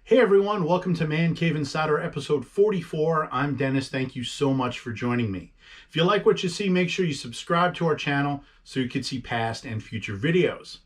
Hey everyone, welcome to Man Cave Insider episode 44. I'm Dennis. Thank you so much for joining me. If you like what you see, make sure you subscribe to our channel so you can see past and future videos.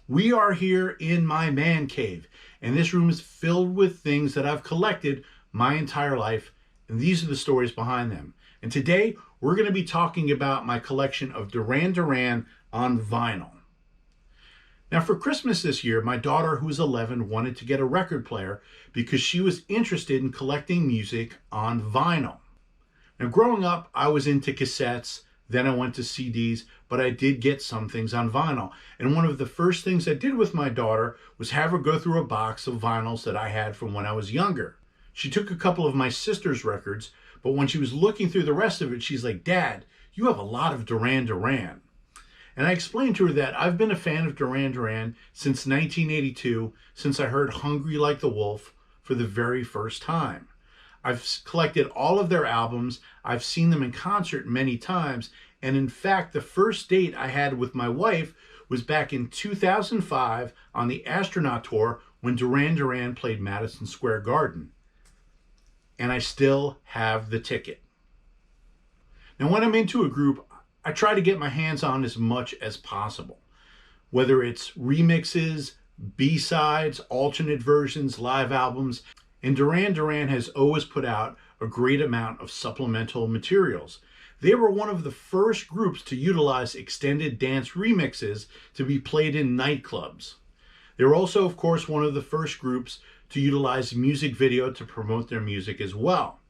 We are here in my man cave, and this room is filled with things that I've collected my entire life, and these are the stories behind them. And today, we're going to be talking about my collection of Duran Duran on vinyl. Now for Christmas this year, my daughter, who's 11, wanted to get a record player because she was interested in collecting music on vinyl. Now growing up, I was into cassettes, then I went to CDs, but I did get some things on vinyl. And one of the first things I did with my daughter was have her go through a box of vinyls that I had from when I was younger. She took a couple of my sister's records, but when she was looking through the rest of it, she's like, "Dad, you have a lot of Duran Duran." And I explained to her that I've been a fan of Duran Duran since 1982, since I heard Hungry Like the Wolf for the very first time. I've collected all of their albums, I've seen them in concert many times, and in fact, the first date I had with my wife was back in 2005 on the Astronaut Tour when Duran Duran played Madison Square Garden. And I still have the ticket. Now when I'm into a group, I try to get my hands on as much as possible, whether it's remixes, B-sides, alternate versions, live albums, and Duran Duran has always put out a great amount of supplemental materials. They were one of the first groups to utilize extended dance remixes to be played in nightclubs. They were also, of course, one of the first groups to utilize music video to promote their music as well.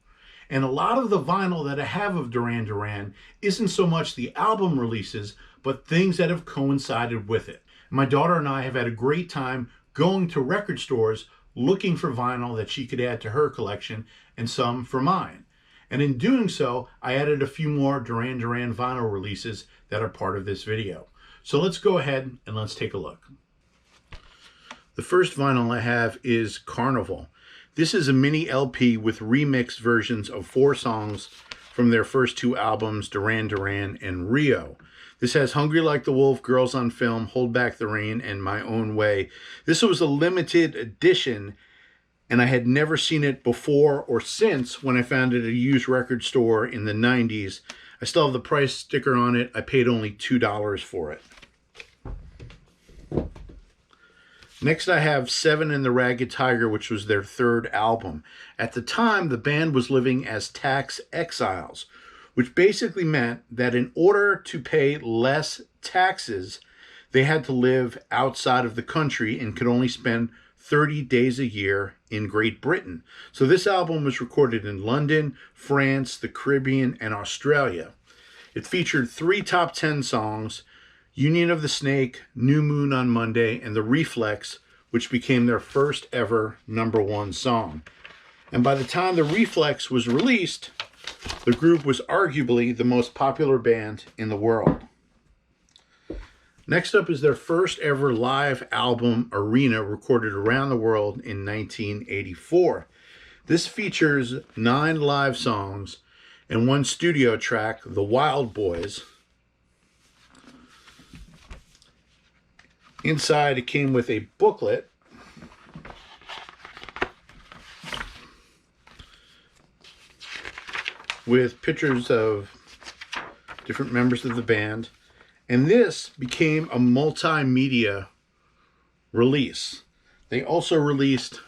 And a lot of the vinyl that I have of Duran Duran isn't so much the album releases, but things that have coincided with it. My daughter and I have had a great time going to record stores looking for vinyl that she could add to her collection and some for mine. And in doing so, I added a few more Duran Duran vinyl releases that are part of this video. So let's go ahead and let's take a look. The first vinyl I have is Carnival. This is a mini LP with remixed versions of 4 songs from their first 2 albums, Duran Duran and Rio. This has Hungry Like the Wolf, Girls on Film, Hold Back the Rain, and My Own Way. This was a limited edition, and I had never seen it before or since when I found it at a used record store in the 90s. I still have the price sticker on it. I paid only $2 for it. Next I have Seven and the Ragged Tiger, which was their 3rd album. At the time, the band was living as tax exiles, which basically meant that in order to pay less taxes, they had to live outside of the country and could only spend 30 days a year in Great Britain. So this album was recorded in London, France, the Caribbean, and Australia. It featured 3 top 10 songs: Union of the Snake, New Moon on Monday, and The Reflex, which became their first ever #1 song. And by the time The Reflex was released, the group was arguably the most popular band in the world. Next up is their first ever live album, Arena, recorded around the world in 1984. This features 9 live songs and 1 studio track, The Wild Boys. Inside, it came with a booklet with pictures of different members of the band. And this became a multimedia release. They also released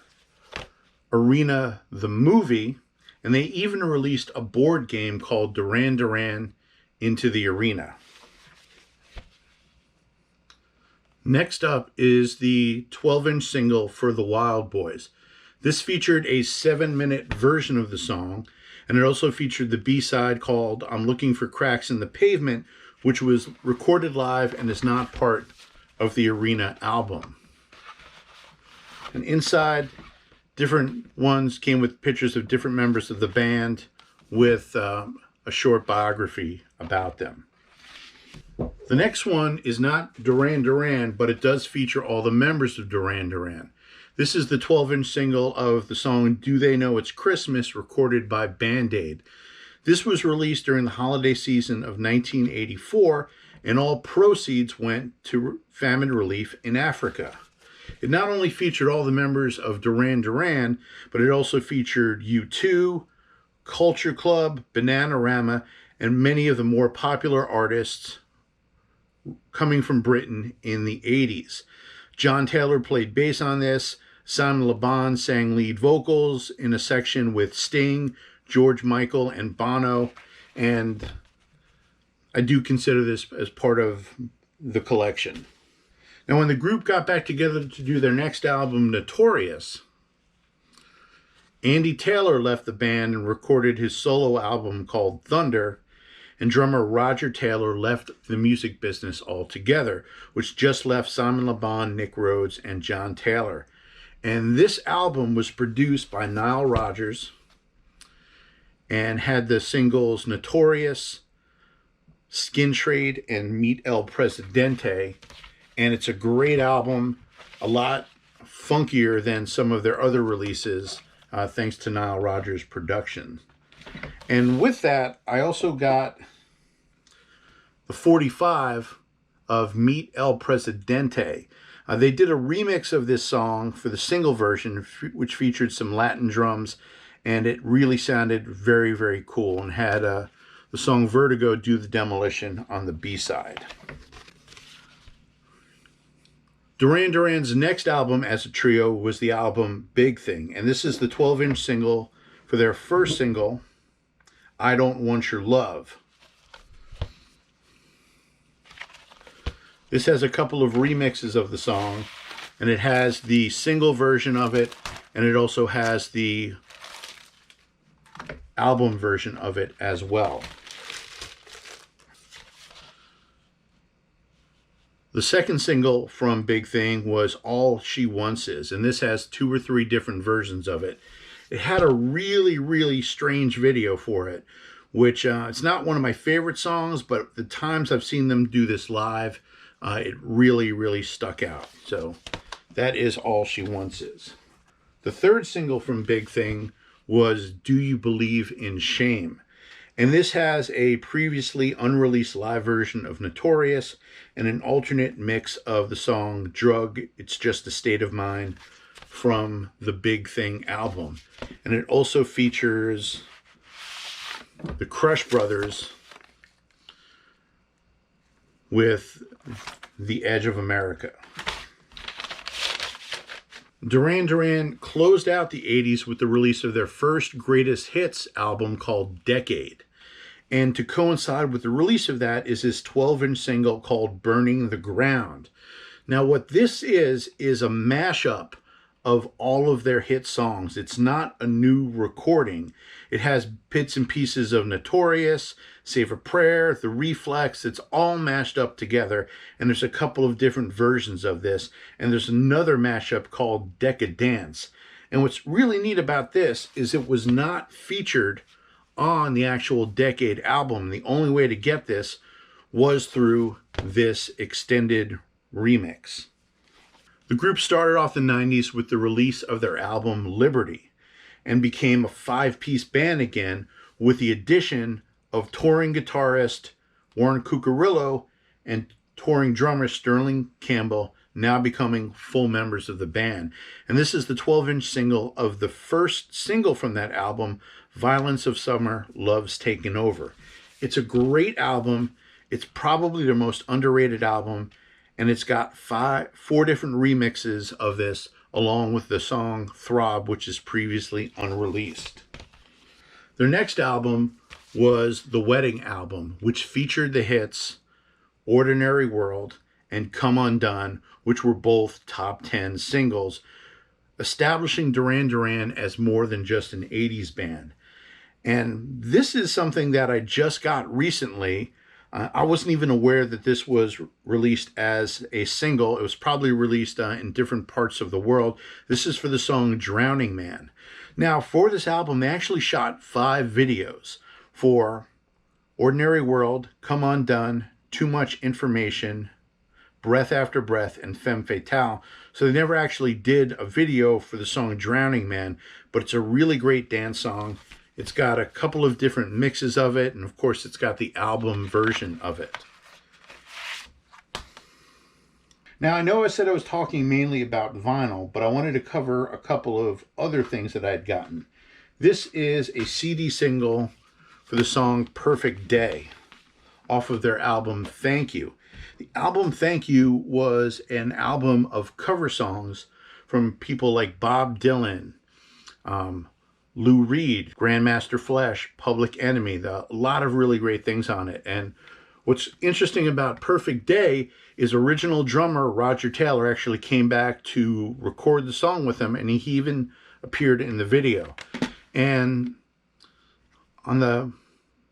Arena the movie, and they even released a board game called Duran Duran Into the Arena. Next up is the 12-inch single for The Wild Boys. This featured a 7-minute version of the song, and it also featured the B-side called I'm Looking for Cracks in the Pavement, which was recorded live and is not part of the Arena album. And inside, different ones came with pictures of different members of the band with a short biography about them. The next one is not Duran Duran, but it does feature all the members of Duran Duran. This is the 12-inch single of the song Do They Know It's Christmas, recorded by Band-Aid. This was released during the holiday season of 1984, and all proceeds went to famine relief in Africa. It not only featured all the members of Duran Duran, but it also featured U2, Culture Club, Bananarama, and many of the more popular artists coming from Britain in the 80s. John Taylor played bass on this. Simon Le Bon sang lead vocals in a section with Sting, George Michael, and Bono. And I do consider this as part of the collection. Now, when the group got back together to do their next album, Notorious, Andy Taylor left the band and recorded his solo album called Thunder, and drummer Roger Taylor left the music business altogether, which just left Simon Le Bon, Nick Rhodes, and John Taylor. And this album was produced by Nile Rodgers and had the singles Notorious, Skin Trade, and Meet El Presidente. And it's a great album, a lot funkier than some of their other releases, thanks to Nile Rodgers' production. And with that, I also got the 45 of Meet El Presidente. They did a remix of this song for the single version, which featured some Latin drums, and it really sounded very, very cool, and had the song Vertigo do the demolition on the B-side. Duran Duran's next album as a trio was the album Big Thing, and this is the 12-inch single for their first single, I Don't Want Your Love. This has a couple of remixes of the song, and it has the single version of it, and it also has the album version of it as well. The second single from Big Thing was All She Wants Is, and this has 2 or 3 different versions of it. It had a really, really strange video for it, which it's not one of my favorite songs, but the times I've seen them do this live, it really, really stuck out. So that is All She Wants Is. The third single from Big Thing was Do You Believe in Shame? And this has a previously unreleased live version of Notorious and an alternate mix of the song Drug, It's Just a State of Mind from the Big Thing album. And it also features the Crush Brothers with The Edge of America. Duran Duran closed out the 80s with the release of their first greatest hits album called Decade. And to coincide with the release of that is this 12-inch single called Burning the Ground. Now what this is a mashup of all of their hit songs. It's not a new recording. It has bits and pieces of Notorious, Save a Prayer, The Reflex. It's all mashed up together, and there's a couple of different versions of this, and there's another mashup called Decadence. And what's really neat about this is it was not featured on the actual Decade album. The only way to get this was through this extended remix. The group started off the 90s with the release of their album Liberty and became a 5-piece band again with the addition of touring guitarist Warren Cucurullo and touring drummer Sterling Campbell, now becoming full members of the band. And this is the 12-inch single of the first single from that album, Violence of Summer, Love's Taken Over. It's a great album. It's probably their most underrated album, and it's got 4 different remixes of this, along with the song Throb, which is previously unreleased. Their next album was the Wedding Album, which featured the hits Ordinary World and Come Undone, which were both top 10 singles, establishing Duran Duran as more than just an 80s band. And this is something that I just got recently. I wasn't even aware that this was released as a single. It was probably released in different parts of the world. This is for the song Drowning Man. Now, for this album, they actually shot 5 videos for Ordinary World, Come Undone, Too Much Information, Breath After Breath, and Femme Fatale. So they never actually did a video for the song Drowning Man, but it's a really great dance song. It's got a couple of different mixes of it, and of course it's got the album version of it. Now, I know I said I was talking mainly about vinyl, but I wanted to cover a couple of other things that I had gotten. This is a CD single for the song Perfect Day off of their album Thank You. The album Thank You was an album of cover songs from people like Bob Dylan, Lou Reed, Grandmaster Flash, Public Enemy. A lot of really great things on it. And what's interesting about Perfect Day is original drummer Roger Taylor actually came back to record the song with him, and he even appeared in the video. And on the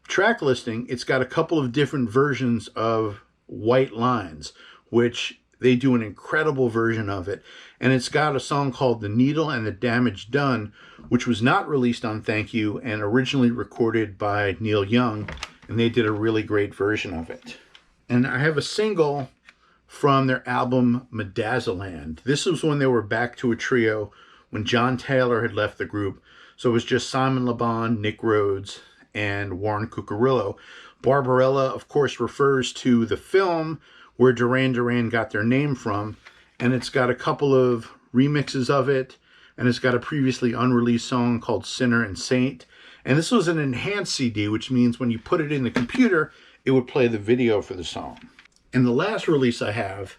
track listing, it's got a couple of different versions of White Lines, which they do an incredible version of it. And it's got a song called The Needle and the Damage Done, which was not released on Thank You and originally recorded by Neil Young, and they did a really great version of it. And I have a single from their album Medazzaland. This was when they were back to a trio when John Taylor had left the group. So it was just Simon Le Bon, Nick Rhodes, and Warren Cucurullo. Barbarella, of course, refers to the film where Duran Duran got their name from, and it's got a couple of remixes of it, and it's got a previously unreleased song called Sinner and Saint. And this was an enhanced CD, which means when you put it in the computer, it would play the video for the song. And the last release I have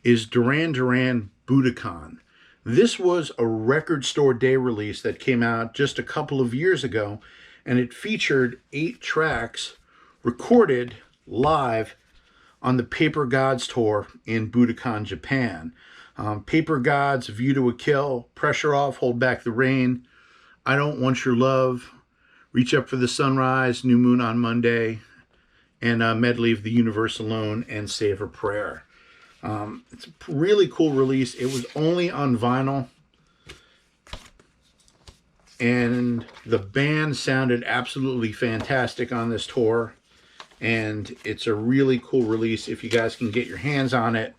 is Duran Duran Budokan. This was a Record Store Day release that came out just a couple of years ago, and it featured 8 tracks recorded live on the Paper Gods tour in Budokan, Japan. Paper Gods, View to a Kill, Pressure Off, Hold Back the Rain, I Don't Want Your Love, Reach Up for the Sunrise, New Moon on Monday, and a medley of The Universe Alone and Save a Prayer. It's a really cool release. It was only on vinyl, and the band sounded absolutely fantastic on this tour, and it's a really cool release if you guys can get your hands on it.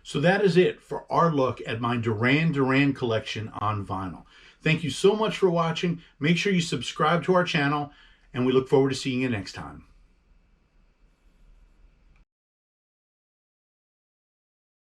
So that is it for our look at my Duran Duran collection on vinyl. Thank you so much for watching. Make sure you subscribe to our channel, and we look forward to seeing you next time.